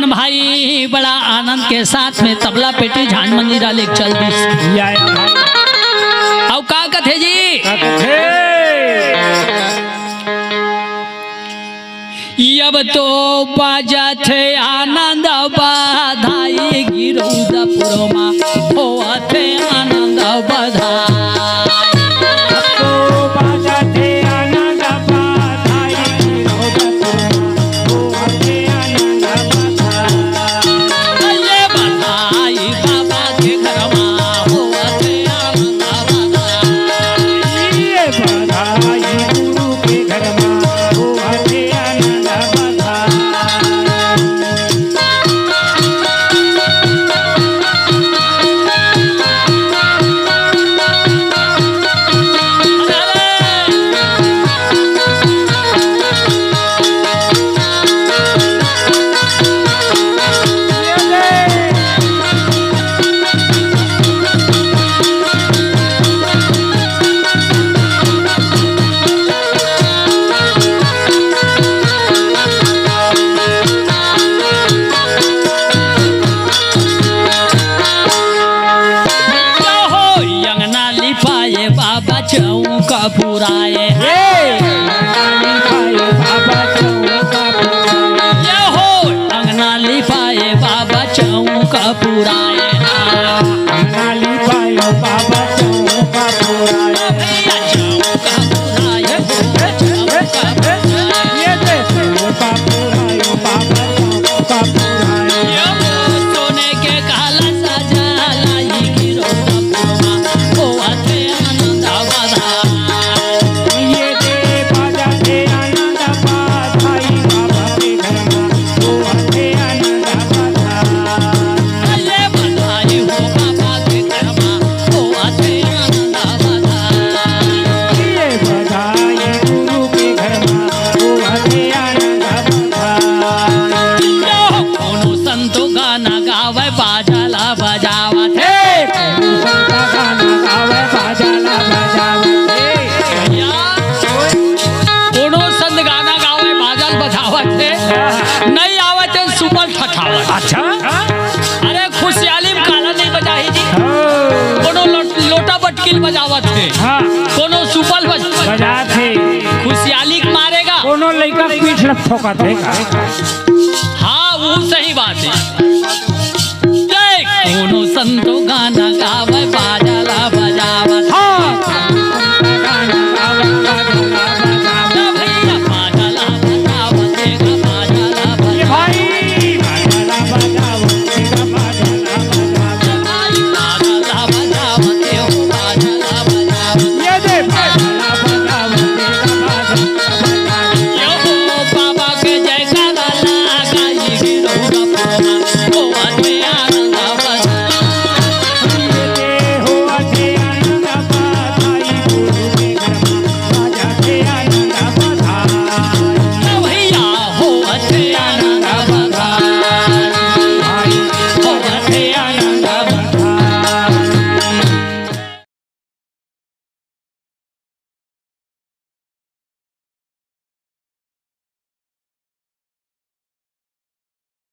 मन भाई बड़ा आनंद के साथ में तबला पेटी झान मंदिरा ले चल दी। और का कथे जी अब तो बाजत आनंद बधाई गिरौदपुरमा होत आनंद बधाई। बाबा चौका पुराए हो अंगना लिपाए बाबा चौका पुराए सोने के काला सजा लाई गिरौदपुरमा होत आनंद बधाई। ये दे बाजा दे आनंद बधाई बाबा के घर में होत आनंद बधाई। अरे बधाई हो बाबा के घर में होत आनंद बधाई। ये बधाई गुरु के घर में होत आनंद बधाई। कोनो संतो गाना गावे बाजाला बजावत संता गाना गावे बाजाला बजावत कोनो संत गाना गावे बाजल बजावत नहीं आवत सुपल ठठावत। अच्छा अरे खुशहाली में काला नहीं बजाही जी। कोनो लोटा बटकिल बजावत है हाँ कोनो सुपल बजात है खुशहाली मारेगा। कोनो लड़का पीठ लग ठोकत है हाँ वो सही बात है। कोनो संतो गाना